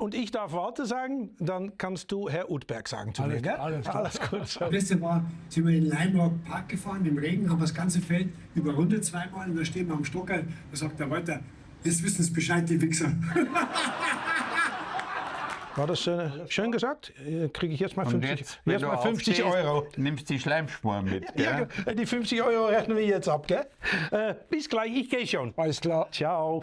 Und ich darf Worte sagen, dann kannst du Herr Udberg sagen zu mir, gell? Alles gut. So. Das letzte Mal sind wir in Lime Rock Park gefahren, im Regen, haben das ganze Feld überrundet zweimal und da stehen wir am Stockerl. Da sagt der Walter, jetzt wissen Sie Bescheid, die Wichser. War das schön gesagt? Kriege ich jetzt mal 50, jetzt mal 50 Euro. Nimmst die Schleimspur mit. Ja, die 50 Euro rechnen wir jetzt ab, gell? Bis gleich, ich gehe schon. Alles klar. Ciao.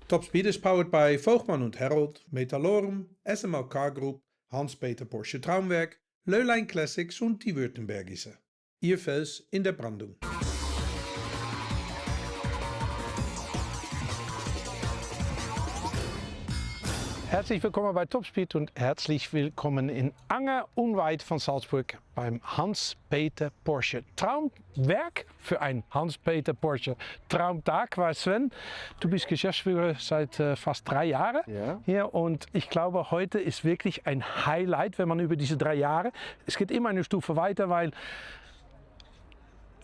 Top Speed is powered by Voogtman und Herold, Metallorem, SML Car Group, Hans-Peter Porsche Traumwerk, Leulein Classics und die Württembergische. Ihr Fels in der Brandung. Herzlich willkommen bei Topspeed und herzlich willkommen in Anger, unweit von Salzburg beim Hans-Peter Porsche Traumwerk für ein Hans-Peter Porsche Traumtag. Weil Sven, du bist Geschäftsführer seit fast 3 Jahren hier und ich glaube, heute ist wirklich ein Highlight, wenn man über diese 3 Jahre, es geht immer eine Stufe weiter, weil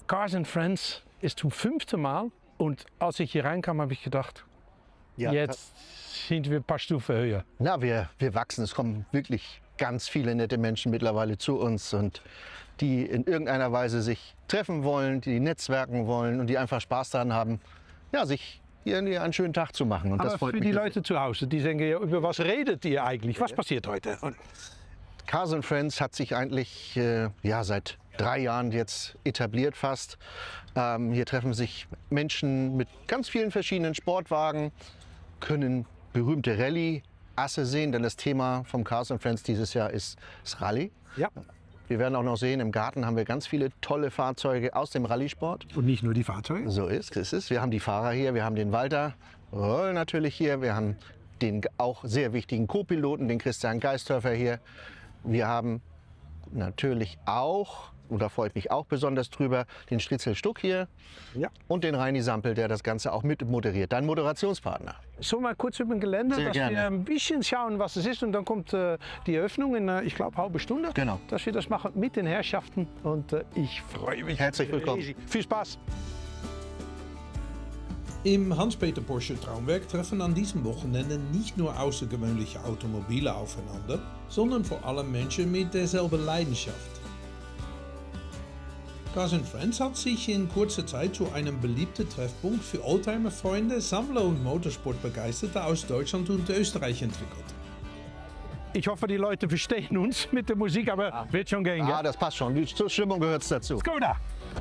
Cars & Friends ist zum 5. Mal und als ich hier reinkam, habe ich gedacht, jetzt sind wir ein paar Stufen höher. Na, wir wachsen. Es kommen wirklich ganz viele nette Menschen mittlerweile zu uns und die in irgendeiner Weise sich treffen wollen, die netzwerken wollen und die einfach Spaß daran haben, ja, sich hier einen schönen Tag zu machen. Und aber das freut für mich. Die Leute zu Hause, die denken ja, über was redet ihr eigentlich? Was passiert heute? Cars & Friends hat sich eigentlich seit 3 Jahren jetzt etabliert fast. Hier treffen sich Menschen mit ganz vielen verschiedenen Sportwagen, können berühmte Rallye-Asse sehen, denn das Thema vom Cars & Friends dieses Jahr ist das Rallye. Ja. Wir werden auch noch sehen, im Garten haben wir ganz viele tolle Fahrzeuge aus dem Rallye-Sport. Und nicht nur die Fahrzeuge? So ist es. Wir haben die Fahrer hier, wir haben den Walter Röll natürlich hier, wir haben den auch sehr wichtigen Co-Piloten, den Christian Geisthöfer hier. Wir haben natürlich auch, und da freue ich mich auch besonders drüber, den Stritzel Stuck hier und den Reini Sampel, der das Ganze auch mit moderiert. Dein Moderationspartner. So mal kurz über den Gelände, Sehr dass gerne. wir ein bisschen schauen, was es ist. Und dann kommt die Eröffnung in, ich glaube, halbe Stunde. Genau. Dass wir das machen mit den Herrschaften. Und ich freue mich. Herzlich willkommen. Riesig. Viel Spaß. Im Hans-Peter Porsche Traumwerk treffen an diesem Wochenende nicht nur außergewöhnliche Automobile aufeinander, sondern vor allem Menschen mit derselben Leidenschaft. Cars & Friends hat sich in kurzer Zeit zu einem beliebten Treffpunkt für Oldtimer-Freunde, Sammler und Motorsportbegeisterte aus Deutschland und Österreich entwickelt. Ich hoffe, die Leute verstehen uns mit der Musik, aber wird schon gehen. Ja, das passt schon. Zur Stimmung gehört es dazu. Skoda.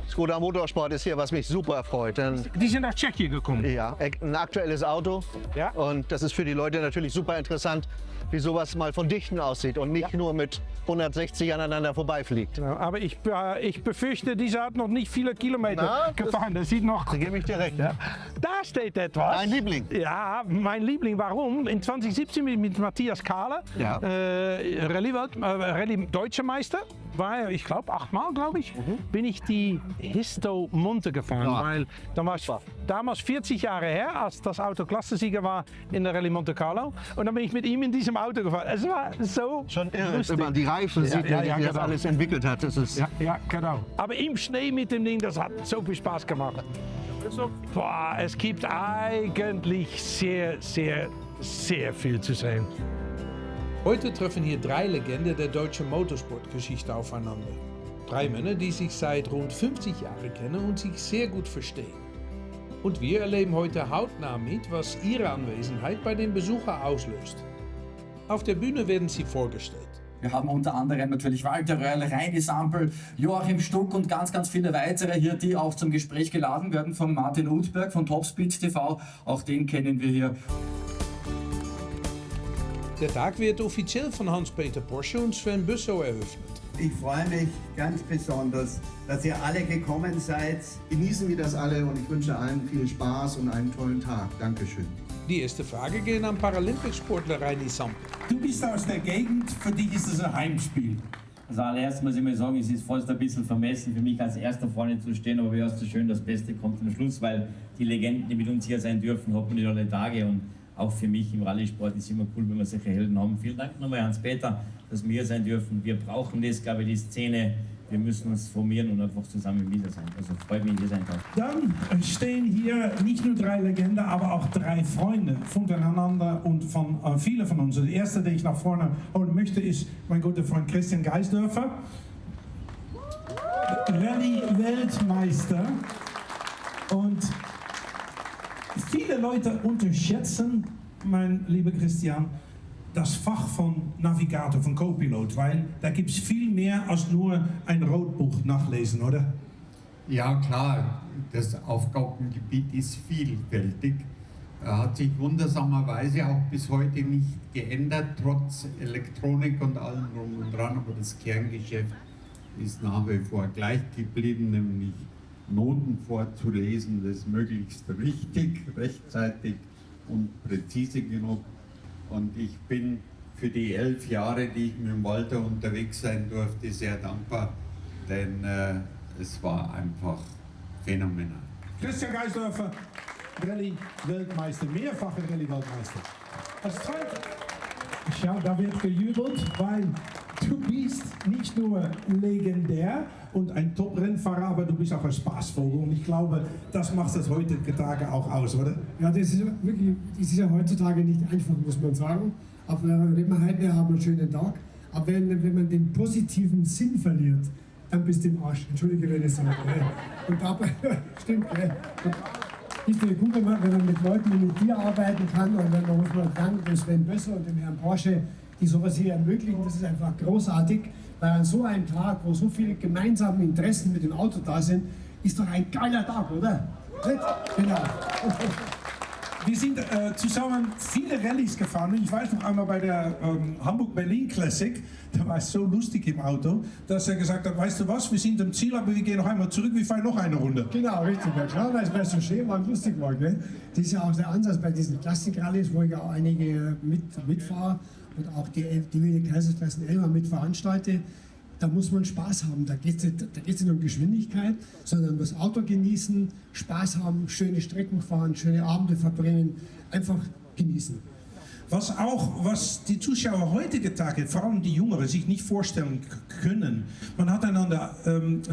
Skoda Motorsport ist hier, was mich super freut. Denn, Die sind nach Tschechien gekommen. ja, ein aktuelles Auto. Ja. Und das ist für die Leute natürlich super interessant, wie sowas mal von Dichten aussieht und nicht nur mit 160 aneinander vorbeifliegt. Genau, aber ich befürchte, dieser hat noch nicht viele Kilometer gefahren. Das sieht noch. Da gebe ich dir recht. Ja. Da steht etwas. Dein Liebling. Ja, mein Liebling. Warum? In 2017 mit Matthias Kahler, Rallye Deutscher Meister, war er, ich glaube, 8-mal, bin ich die Histo Monte gefahren. Weil dann war es damals 40 Jahre her, als das Auto Klassensieger war in der Rallye Monte Carlo. Und dann bin ich mit ihm in diesem Auto gefahren. Es war so Schon irre, lustig. wenn man die Reifen sieht, wie das genau. alles entwickelt hat. Das ist Ja, genau. Aber im Schnee mit dem Ding, das hat so viel Spaß gemacht. Boah, es gibt eigentlich sehr, sehr, sehr viel zu sehen. Heute treffen hier 3 Legenden der deutschen Motorsportgeschichte aufeinander. 3 Männer, die sich seit rund 50 Jahren kennen und sich sehr gut verstehen. Und wir erleben heute hautnah mit, was ihre Anwesenheit bei den Besuchern auslöst. Auf der Bühne werden sie vorgestellt. Wir haben unter anderem natürlich Walter Röll, Reini Sampel, Joachim Stuck und ganz, ganz viele weitere hier, die auch zum Gespräch geladen werden von Martin Udberg von Topspeed TV. Auch den kennen wir hier. Der Tag wird offiziell von Hans-Peter Porsche und Sven Busso eröffnet. Ich freue mich ganz besonders, dass ihr alle gekommen seid. Genießen wir das alle und ich wünsche allen viel Spaß und einen tollen Tag. Dankeschön. Die erste Frage geht an Paralympic-Sportler Reini Sampel. Du bist aus der Gegend, für dich ist das ein Heimspiel. Also allererst muss ich mal sagen, es ist fast ein bisschen vermessen für mich als Erster vorne zu stehen, aber wie heißt so schön, das Beste kommt am Schluss, weil die Legenden, die mit uns hier sein dürfen, hat man nicht alle Tage und auch für mich im Rallye-Sport ist es immer cool, wenn wir solche Helden haben. Vielen Dank nochmal Hans-Peter, dass wir hier sein dürfen. Wir brauchen das, glaube ich, die Szene wir müssen uns formieren und einfach zusammen wieder sein. Also freut mich, hier sein darf. Dann stehen hier nicht nur 3 Legenden, aber auch 3 Freunde voneinander und von vielen von uns. Der erste, den ich nach vorne holen möchte, ist mein guter Freund Christian Geisdörfer, Rallye-Weltmeister. Und viele Leute unterschätzen, mein lieber Christian, das Fach von Navigator, von Co-Pilot, weil da gibt es viel mehr als nur ein Roadbuch nachlesen, oder? Ja klar, das Aufgabengebiet ist vielfältig. Hat sich wundersamerweise auch bis heute nicht geändert, trotz Elektronik und allem drum und dran, aber das Kerngeschäft ist nach wie vor gleich geblieben, nämlich Noten vorzulesen, das möglichst richtig, rechtzeitig und präzise genug. Und ich bin für die 11 Jahre, die ich mit dem Walter unterwegs sein durfte, sehr dankbar, denn es war einfach phänomenal. Christian Geisdörfer, Rallye-Weltmeister, mehrfacher Rallye-Weltmeister. Als Zweiter, schau, da wird gejubelt, weil du bist nicht nur legendär und ein Top-Rennfahrer, aber du bist auch ein Spaßvogel. Und ich glaube, das macht das heutzutage auch aus, oder? Ja, das ist wirklich, das ist ja heutzutage nicht einfach, muss man sagen. Aber wenn wir heute haben einen schönen Tag, aber wenn man den positiven Sinn verliert, dann bist du im Arsch. Entschuldige, wenn ich sage. Und dabei, stimmt, ist ja gut, wenn man mit Leuten wie mit dir arbeiten kann und dann muss man danken dem Sven Bösser und dem Herrn Porsche, die sowas hier ermöglichen. Das ist einfach großartig, weil an so einem Tag, wo so viele gemeinsame Interessen mit dem Auto da sind, ist doch ein geiler Tag, oder? Genau. Wir sind zusammen viele Rallyes gefahren. Ich weiß noch einmal bei der Hamburg-Berlin Classic, da war es so lustig im Auto, dass er gesagt hat, weißt du was, wir sind am Ziel, aber wir gehen noch einmal zurück, wir fahren noch eine Runde. Genau, richtig. Ja klar, weil es so schön war und lustig war. Gell? Das ist ja auch der Ansatz bei diesen Klassik-Rallyes, wo ich auch einige mitfahre und auch die Wilde Kaiserstraßen 11 mitveranstalte. Da muss man Spaß haben. Da geht es nicht um Geschwindigkeit, sondern das Auto genießen, Spaß haben, schöne Strecken fahren, schöne Abende verbringen, einfach genießen. Was die Zuschauer heutzutage, vor allem die Jüngeren, sich nicht vorstellen können. Man hat einander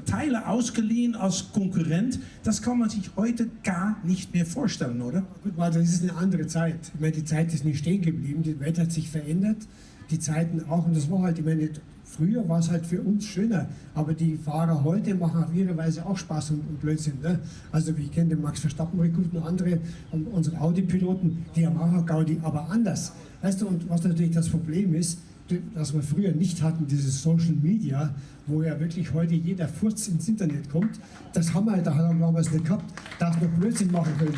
Teile ausgeliehen als Konkurrent. Das kann man sich heute gar nicht mehr vorstellen, oder? Gut, weil das ist eine andere Zeit. Ich meine, die Zeit ist nicht stehen geblieben, die Welt hat sich verändert, die Zeiten auch. Und das war halt, ich meine, früher war es halt für uns schöner, aber die Fahrer heute machen auf ihre Weise auch Spaß und Blödsinn. Ne? Also ich kenne den Max Verstappen gut und andere, unsere Audi-Piloten, die haben auch Gaudi, aber anders. Weißt du, und was natürlich das Problem ist, dass wir früher nicht hatten, dieses Social Media, wo ja wirklich heute jeder Furz ins Internet kommt, das haben wir halt damals nicht gehabt, dass wir Blödsinn machen können.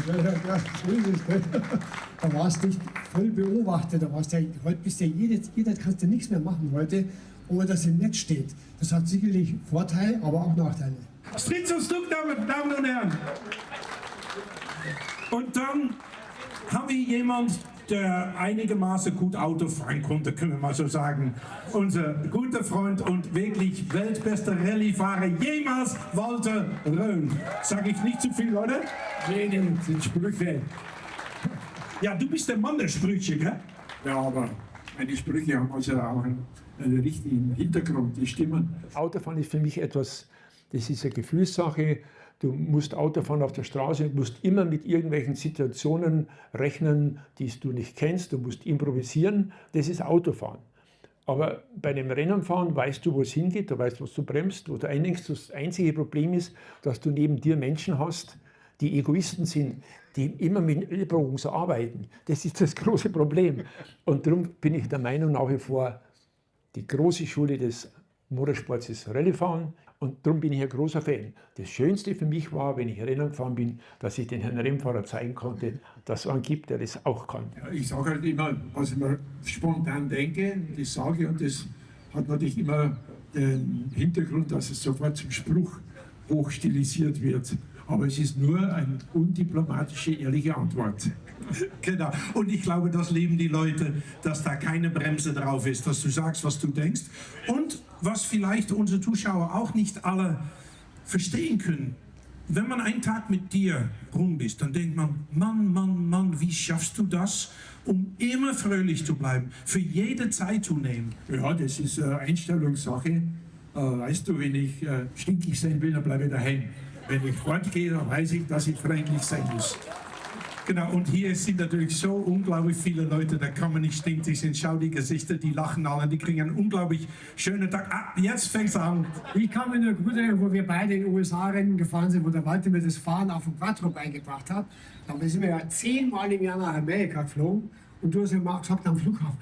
Da warst du nicht voll beobachtet, da warst du ja, heute bist ja jeder kannst du nichts mehr machen heute, ohne dass im Netz steht. Das hat sicherlich Vorteile, aber auch Nachteile. Stritt zum Stück, Damen und Herren. Und dann haben wir jemand, der einigermaßen gut Auto fahren konnte, können wir mal so sagen. Unser guter Freund und wirklich weltbester Rallyefahrer jemals, Walter Röhn. Sag ich nicht zu viel, oder? Nee, das sind Sprüche. Ja, du bist der Mann der Sprüche, gell? Ja, aber meine Sprüche haben also auch einen richtigen Hintergrund, die stimmen. Autofahren ist für mich etwas, das ist eine Gefühlssache. Du musst Autofahren auf der Straße, du musst immer mit irgendwelchen Situationen rechnen, die du nicht kennst, du musst improvisieren. Das ist Autofahren. Aber bei dem Rennenfahren weißt du, wo es hingeht, du weißt, was du bremst, wo du einlenkst. Das einzige Problem ist, dass du neben dir Menschen hast, die Egoisten sind, die immer mit Ellbogen so arbeiten. Das ist das große Problem. Und darum bin ich der Meinung, nach wie vor, die große Schule des Motorsports ist Rallyefahren. Und darum bin ich ein großer Fan. Das Schönste für mich war, wenn ich Rennen gefahren bin, dass ich den Herrn Rennfahrer zeigen konnte, dass es einen gibt, der das auch kann. Ja, ich sage halt immer, was ich mir spontan denke, das sage, und das hat natürlich immer den Hintergrund, dass es sofort zum Spruch hochstilisiert wird. Aber es ist nur eine undiplomatische, ehrliche Antwort. Genau. Und ich glaube, das lieben die Leute, dass da keine Bremse drauf ist, dass du sagst, was du denkst. Und was vielleicht unsere Zuschauer auch nicht alle verstehen können. Wenn man einen Tag mit dir rum bist, dann denkt man, Mann, wie schaffst du das, um immer fröhlich zu bleiben, für jede Zeit zu nehmen? Ja, das ist eine Einstellungssache. weißt du, wenn ich stinkig sein will, dann bleibe ich daheim. Wenn ich fortgehe, dann weiß ich, dass ich freundlich sein muss. Genau, und hier sind natürlich so unglaublich viele Leute, da kann man nicht stinkig sein. Schau die Gesichter, die lachen alle, die kriegen einen unglaublich schönen Tag. Ah, jetzt fängt's an. Ich kann mich nur gut erinnern, wo wir beide in den USA-Rennen gefahren sind, wo der Walter mir das Fahren auf dem Quattro beigebracht hat. Da sind wir ja 10-mal im Jahr nach Amerika geflogen. Und du hast ja mal gesagt am Flughafen,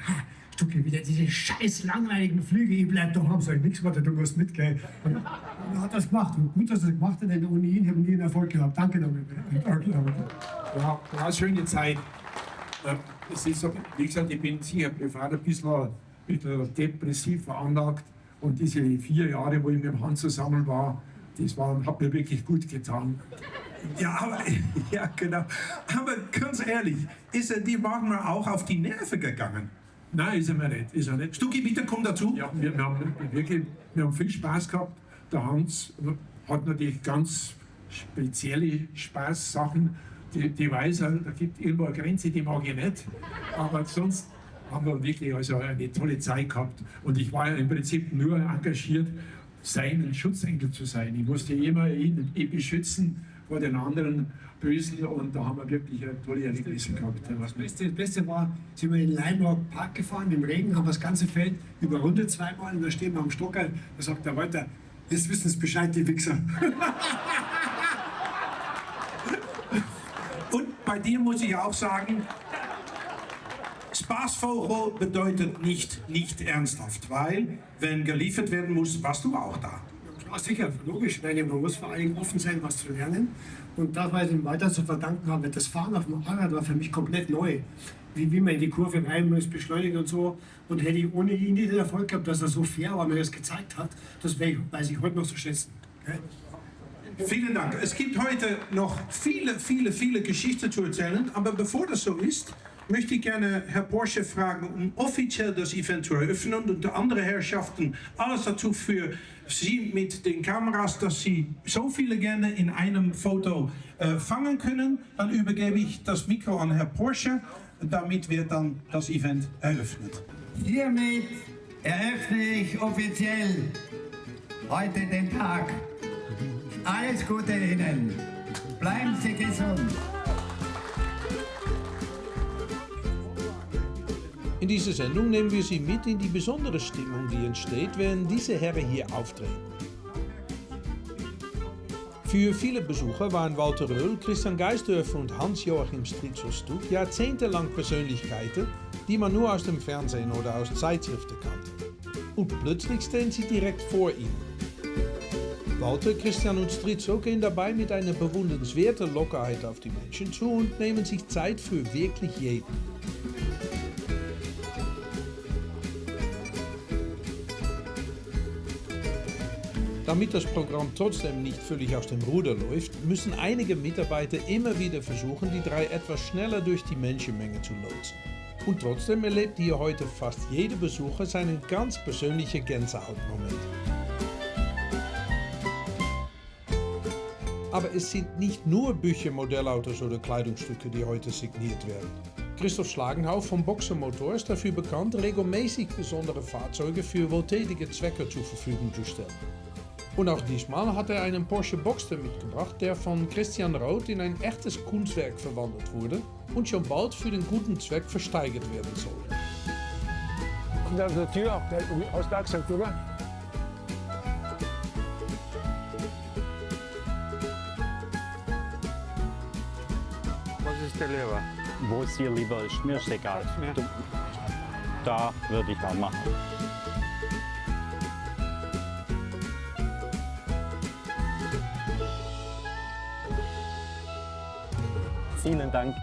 Stucki, wieder diese scheiß langweiligen Flüge, ich bleib doch am, sag ich, nichts weiter, du musst mitgehen. Und er hat das gemacht. Und gut, dass er das gemacht hat, denn ohne ihn haben wir nie einen Erfolg gehabt. Danke damit. Ja, war eine schöne Zeit. Es ist so, wie gesagt, ich bin sicher privat ein bisschen depressiv veranlagt. Und diese 4 Jahre, wo ich mit dem Hans zusammen war, hat mir wirklich gut getan. Ja, ja, genau. Aber ganz ehrlich, ist er die manchmal auch auf die Nerven gegangen? Nein, ist er mir nicht. Ist er nicht. Stucki, bitte komm dazu. Ja, wir haben viel Spaß gehabt. Der Hans hat natürlich ganz spezielle Spaßsachen. Die weiß er, da gibt irgendwo eine Grenze, die mag ich nicht. Aber sonst haben wir wirklich also eine tolle Zeit gehabt. Und ich war ja im Prinzip nur engagiert, sein Schutzengel zu sein. Ich musste immer ihn beschützen vor den anderen Bösen, und da haben wir wirklich eine tolle Erlebnisse gehabt. Das Beste war, sind wir in Leinrock Park gefahren, im Regen, haben das ganze Feld überrundet 2-mal, und da stehen wir am Stockerl, da sagt der Walter, jetzt wissen Sie Bescheid, die Wichser. Und bei dir muss ich auch sagen, Spaßvogel bedeutet nicht ernsthaft, weil, wenn geliefert werden muss, warst du auch da. Ja, sicher, logisch. Man muss vor allem offen sein, was zu lernen. Und das, was ich dem Walter zu verdanken habe, das Fahren auf dem Fahrrad war für mich komplett neu. Wie man in die Kurve rein muss, beschleunigen und so. Und hätte ich ohne ihn nicht den Erfolg gehabt, dass er so fair war, mir das gezeigt hat, das weiß ich heute noch zu schätzen. Okay? Vielen Dank. Es gibt heute noch viele Geschichten zu erzählen, aber bevor das so ist, möchte ich gerne Herr Porsche fragen, um offiziell das Event zu eröffnen und die anderen Herrschaften alles dazu für Sie mit den Kameras, dass Sie so viele gerne in einem Foto fangen können. Dann übergebe ich das Mikro an Herr Porsche, damit wird dann das Event eröffnet. Hiermit eröffne ich offiziell heute den Tag. Alles Gute Ihnen. Bleiben Sie gesund. In dieser Sendung nehmen wir Sie mit in die besondere Stimmung, die entsteht, wenn diese Herren hier auftreten. Für viele Besucher waren Walter Röll, Christian Geisdörfer und Hans-Joachim Stritzel-Stuck jahrzehntelang Persönlichkeiten, die man nur aus dem Fernsehen oder aus Zeitschriften kannte. Und plötzlich stehen sie direkt vor ihnen. Walter, Christian und Stritzel gehen dabei mit einer bewundernswerten Lockerheit auf die Menschen zu und nehmen sich Zeit für wirklich jeden. Damit das Programm trotzdem nicht völlig aus dem Ruder läuft, müssen einige Mitarbeiter immer wieder versuchen, die 3 etwas schneller durch die Menschenmenge zu lotsen. Und trotzdem erlebt hier heute fast jeder Besucher seinen ganz persönlichen Gänsehautmoment. Aber es sind nicht nur Bücher, Modellautos oder Kleidungsstücke, die heute signiert werden. Christoph Schlagenhau von Boxer Motor ist dafür bekannt, regelmäßig besondere Fahrzeuge für wohltätige Zwecke zur Verfügung zu stellen. Und auch diesmal hat er einen Porsche Boxster mitgebracht, der von Christian Roth in ein echtes Kunstwerk verwandelt wurde und schon bald für den guten Zweck versteigert werden soll. Da ist die Tür aufmerksam drüber. Was ist dir lieber? Wo es dir lieber ist, mir ist egal. Da würde ich auch machen. Vielen Dank.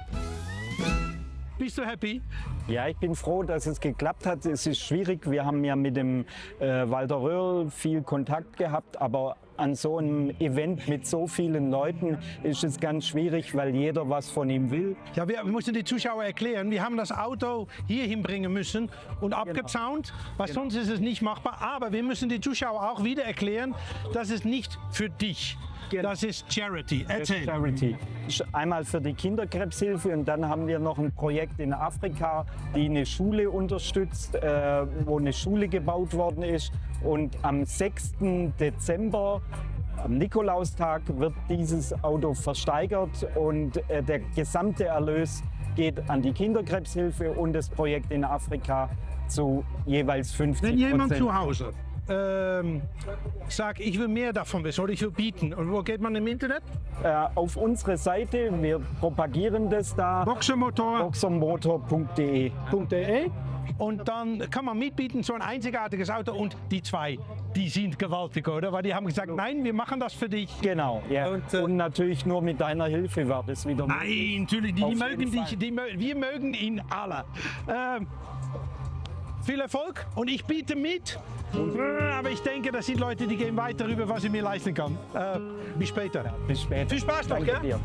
Bist du happy? Ja, ich bin froh, dass es geklappt hat. Es ist schwierig. Wir haben ja mit dem Walter Röhrl viel Kontakt gehabt, aber an so einem Event mit so vielen Leuten ist es ganz schwierig, weil jeder was von ihm will. Ja, wir müssen die Zuschauer erklären, wir haben das Auto hier hinbringen müssen und abgezaunt, weil sonst ist es nicht machbar. Aber wir müssen die Zuschauer auch wieder erklären, das ist nicht für dich. Das ist Charity. Erzähl. Charity. Einmal für die Kinderkrebshilfe und dann haben wir noch ein Projekt in Afrika, die eine Schule unterstützt, wo eine Schule gebaut worden ist. Und am 6. Dezember, am Nikolaustag, wird dieses Auto versteigert und der gesamte Erlös geht an die Kinderkrebshilfe und das Projekt in Afrika zu jeweils 50%. Wenn jemand zu Hause sagt, ich will mehr davon wissen oder ich will bieten, und wo geht man im Internet? Auf unsere Seite, wir propagieren das da. Boxermotor.de. Und dann kann man mitbieten, so ein einzigartiges Auto, und die zwei, die sind gewaltig, oder? Weil die haben gesagt, nein, wir machen das für dich. Genau, ja. Und natürlich nur mit deiner Hilfe war das wieder möglich. Nein, natürlich, die mögen dich, wir mögen ihn alle. Viel Erfolg und ich biete mit. Aber ich denke, das sind Leute, die gehen weit darüber, was ich mir leisten kann. Bis später. Bis später. Viel Spaß noch, Danke dir.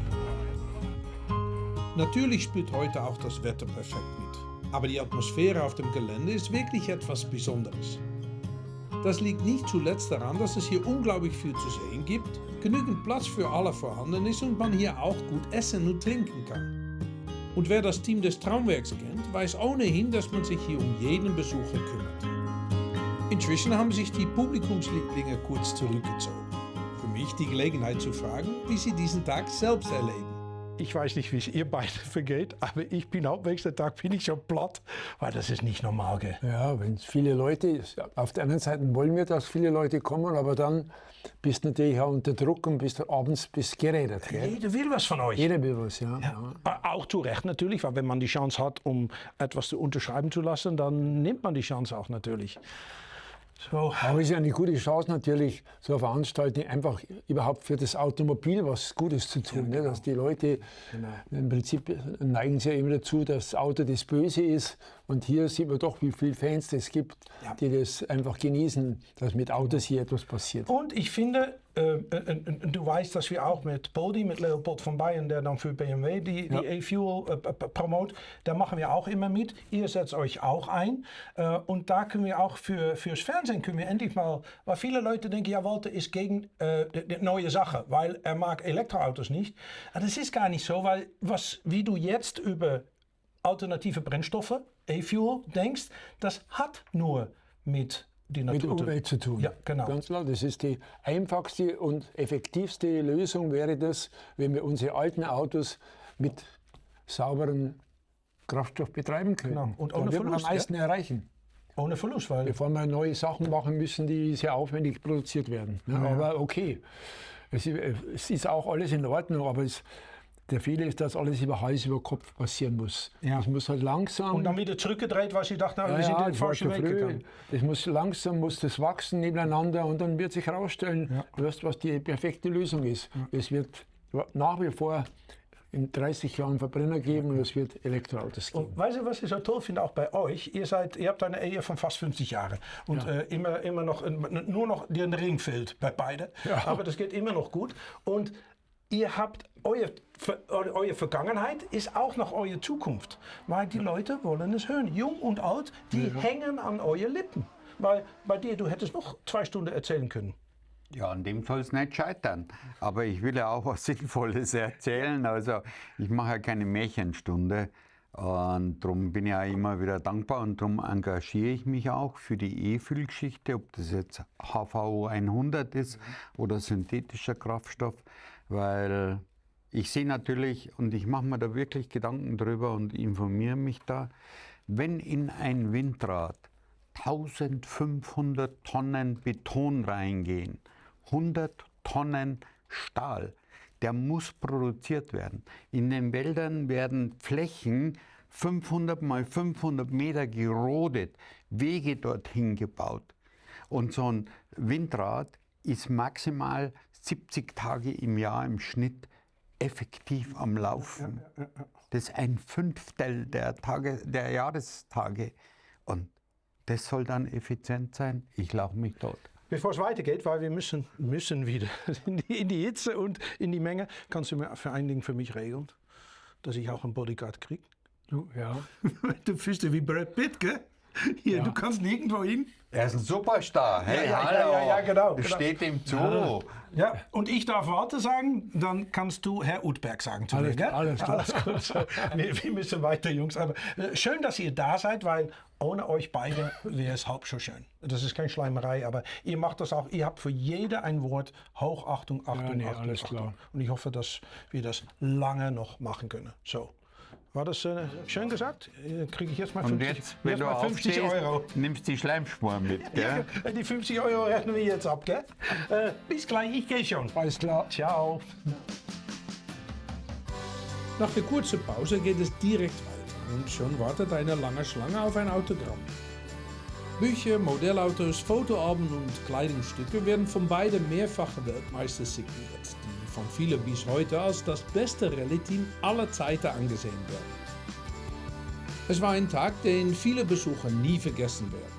Natürlich spielt heute auch das Wetter perfekt mit. Aber die Atmosphäre auf dem Gelände ist wirklich etwas Besonderes. Das liegt nicht zuletzt daran, dass es hier unglaublich viel zu sehen gibt, genügend Platz für alle vorhanden ist und man hier auch gut essen und trinken kann. Und wer das Team des Traumwerks kennt, weiß ohnehin, dass man sich hier um jeden Besucher kümmert. Inzwischen haben sich die Publikumslieblinge kurz zurückgezogen. Für mich die Gelegenheit zu fragen, wie sie diesen Tag selbst erleben. Ich weiß nicht, wie es ihr beiden vergeht, aber ich bin am nächsten Tag bin ich schon platt, weil das ist nicht normal. Gell? Ja, wenn viele Leute, auf der anderen Seite wollen wir, dass viele Leute kommen, aber dann bist du natürlich auch unter Druck und bist abends geredet. Gell? Jeder will was von euch. Jeder will was, ja. Auch zu Recht natürlich, weil wenn man die Chance hat, um etwas zu unterschreiben zu lassen, dann nimmt man die Chance auch natürlich. So. Aber es ist eine gute Chance natürlich, so eine Veranstaltung einfach überhaupt für das Automobil was Gutes zu tun. Ja, genau. Ne? Dass die Leute im Prinzip neigen sie ja immer dazu, dass das Auto das Böse ist. Und hier sieht man doch, wie viele Fans es gibt, die das einfach genießen, dass mit Autos hier etwas passiert. Und ich finde, du weißt, dass wir auch mit Poldi, mit Leopold von Bayern, der dann für BMW die E-Fuel promote, da machen wir auch immer mit. Ihr setzt euch auch ein. Und da können wir auch fürs Fernsehen können wir endlich mal, weil viele Leute denken, ja, Walter ist gegen die neue Sache, weil er mag Elektroautos nicht. Aber das ist gar nicht so, weil wie du jetzt über alternative Brennstoffe, E-Fuel, denkst, das hat nur mit die Natur mit Umwelt zu tun. Ja, genau. Ganz klar, das ist die einfachste und effektivste Lösung wäre das, wenn wir unsere alten Autos mit sauberem Kraftstoff betreiben können. Genau. Und ohne Dann wird man Verlust, am meisten erreichen. Ohne Verlust, weil bevor wir neue Sachen machen müssen, die sehr aufwendig produziert werden. Ja, aber okay, es ist auch alles in Ordnung, aber der Fehler ist, dass alles über Hals über Kopf passieren muss. Ja. Das muss halt langsam. Und dann wieder zurückgedreht, weil sie dachten, wir sind den falschen Weg gegangen. Das muss langsam, muss das wachsen nebeneinander und dann wird sich herausstellen, was die perfekte Lösung ist. Ja. Es wird nach wie vor in 30 Jahren Verbrenner geben und es wird Elektroautos geben. Und weißt du, was ich so toll finde, auch bei euch? Ihr habt eine Ehe von fast 50 Jahren und immer noch, nur noch der Ring fehlt bei beiden, aber das geht immer noch gut. Und ihr habt eure Vergangenheit ist auch noch eure Zukunft, weil die Leute wollen es hören. Jung und alt, die hängen an eure Lippen. Weil bei dir, du hättest noch 2 Stunden erzählen können. Ja, an dem soll es nicht scheitern. Aber ich will ja auch was Sinnvolles erzählen. Also ich mache ja keine Märchenstunde. Und darum bin ich ja immer wieder dankbar und darum engagiere ich mich auch für die E-Fuel-Geschichte, ob das jetzt HVO 100 ist oder synthetischer Kraftstoff, weil ich sehe natürlich und ich mache mir da wirklich Gedanken drüber und informiere mich da, wenn in ein Windrad 1500 Tonnen Beton reingehen, 100 Tonnen Stahl, der muss produziert werden. In den Wäldern werden Flächen 500 mal 500 Meter gerodet, Wege dorthin gebaut. Und so ein Windrad ist maximal 70 Tage im Jahr im Schnitt effektiv am Laufen. Das ist ein 1/5 der Jahrestage. Und das soll dann effizient sein? Ich lache mich tot. Bevor es weitergeht, weil wir müssen wieder in die Hitze und in die Menge, kannst du mir für ein Ding für mich regeln, dass ich auch einen Bodyguard kriege? Ja. Du fühlst dich wie Brad Pitt, gell? Hier, ja. Du kannst nirgendwo hin. Er ist ein Superstar. Hey, ja, hallo. Ja, genau. Steht ihm zu. Ja, und ich darf Warte sagen, dann kannst du Herr Utberg sagen zu mir, gell? Alles klar. Alles gut. So, wir müssen weiter, Jungs. Aber schön, dass ihr da seid, weil ohne euch beide wäre es halb so schön. Das ist keine Schleimerei, aber ihr macht das auch. Ihr habt für jede ein Wort Hochachtung, Achtung, Achtung. Alles klar. Und ich hoffe, dass wir das lange noch machen können. So. War das schön gesagt? Kriege ich jetzt mal 50, und jetzt, wenn du 50 Euro. Nimmst die Schleimspur mit, gell? Ja, die 50 Euro rechnen wir jetzt ab, gell? Bis gleich, ich gehe schon. Alles klar. Ciao. Nach der kurzen Pause geht es direkt weiter und schon wartet eine lange Schlange auf ein Autogramm. Bücher, Modellautos, Fotoalben und Kleidungsstücke werden von beiden mehrfachen Weltmeistern signiert, die von vielen bis heute als das beste Rallye-Team aller Zeiten angesehen werden. Es war ein Tag, den viele Besucher nie vergessen werden.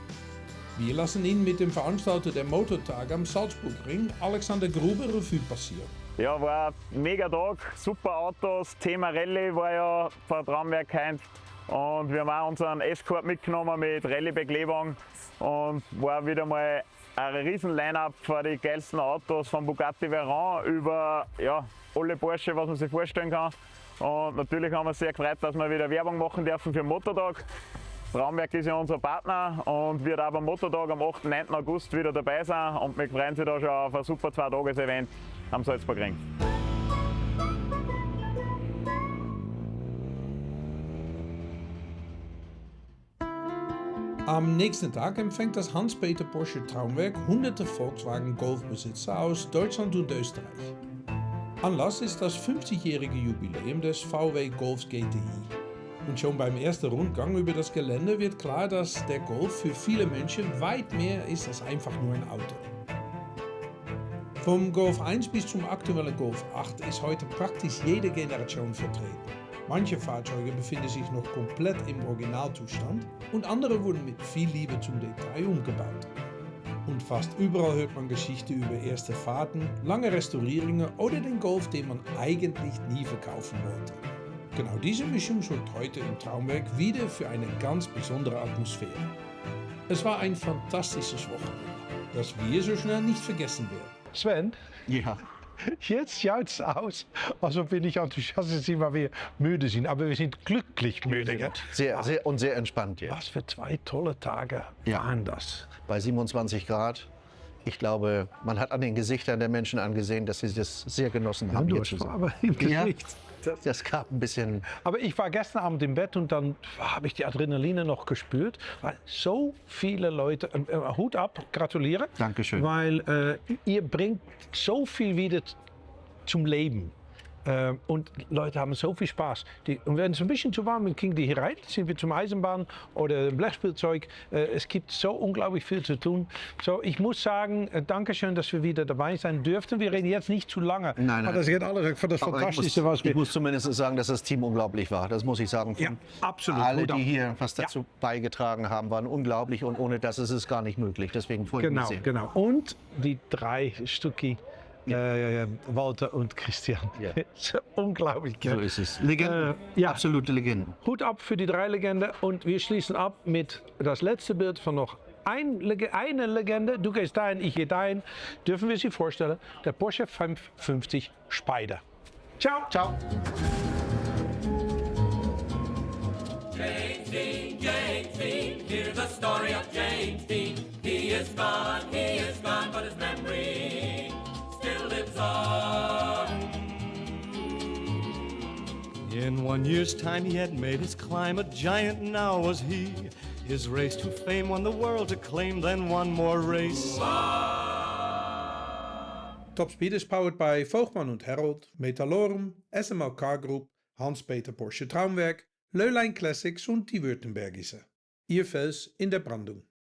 Wir lassen ihn mit dem Veranstalter der Motortage am Salzburgring, Alexander Gruber, Revue passieren. Ja, war ein mega Tag, super Autos, Thema Rallye war ja vor Traumwerk heute. Und wir haben auch unseren Escort mitgenommen mit Rallye-Beklebung und war wieder mal ein riesen Line-Up für die geilsten Autos von Bugatti Veyron über alle Porsche, was man sich vorstellen kann. Und natürlich haben wir uns sehr gefreut, dass wir wieder Werbung machen dürfen für den Motortag. Traumwerk ist ja unser Partner und wird auch beim Motortag am 8. und 9. August wieder dabei sein. Und wir freuen uns da schon auf ein super 2-Tages-Event am Salzburgring. Am nächsten Tag empfängt das Hans-Peter Porsche Traumwerk hunderte Volkswagen Golf-Besitzer aus Deutschland und Österreich. Anlass ist das 50-jährige Jubiläum des VW Golf GTI. Und schon beim ersten Rundgang über das Gelände wird klar, dass der Golf für viele Menschen weit mehr ist als einfach nur ein Auto. Vom Golf 1 bis zum aktuellen Golf 8 ist heute praktisch jede Generation vertreten. Manche Fahrzeuge befinden sich noch komplett im Originalzustand und andere wurden mit viel Liebe zum Detail umgebaut. Und fast überall hört man Geschichten über erste Fahrten, lange Restaurierungen oder den Golf, den man eigentlich nie verkaufen wollte. Genau diese Mischung sorgt heute im Traumwerk wieder für eine ganz besondere Atmosphäre. Es war ein fantastisches Wochenende, das wir so schnell nicht vergessen werden. Sven? Ja. Jetzt schaut es aus, als ob wir nicht enthusiastisch sind, weil wir müde sind. Aber wir sind glücklich müde. Gell? Sehr entspannt jetzt. Was für 2 tolle Tage waren das. Bei 27 Grad. Ich glaube, man hat an den Gesichtern der Menschen angesehen, dass sie das sehr genossen haben. Du hast Farbe im Gesicht. Das gab ein bisschen. Aber ich war gestern Abend im Bett und dann habe ich die Adrenaline noch gespürt, weil so viele Leute, Hut ab, gratuliere. Dankeschön. Weil ihr bringt so viel wieder zum Leben. Und Leute haben so viel Spaß. Und wenn es ein bisschen zu warm ist, kriegen die hier rein, sind wir zum Eisenbahn oder Blechspielzeug. Es gibt so unglaublich viel zu tun. So, ich muss sagen, Dankeschön, dass wir wieder dabei sein dürften. Wir reden jetzt nicht zu lange. Nein. Aber das geht alles für das Fantastische, was wir... Ich muss zumindest sagen, dass das Team unglaublich war. Das muss ich sagen. Ja, absolut. Alle, die hier was dazu beigetragen haben, waren unglaublich. Und ohne das ist es gar nicht möglich. Deswegen freue ich mich sehr. Genau. Und die 3 Stücki. Walter und Christian. Ja. Unglaublich. So ist es. Legenden. Absolute Legenden. Hut ab für die 3 Legenden und wir schließen ab mit das letzte Bild von noch eine Legende. Du gehst dahin, ich gehe dahin. Dürfen wir sie vorstellen? Der Porsche 550 Spider. Ciao. Ciao. James Dean, hear the story of James Dean. He is gone, but his memory still lives on. In 1 year's time he had made his climb, a giant now was he. His race to fame won the world to claim, then one more race. Top Speed is powered by Voogtman und Herold, Metallorem, SML Car Group, Hans-Peter Porsche Traumwerk, Löhlein Classics und die Württembergische. Ihr Fels in der Brandung.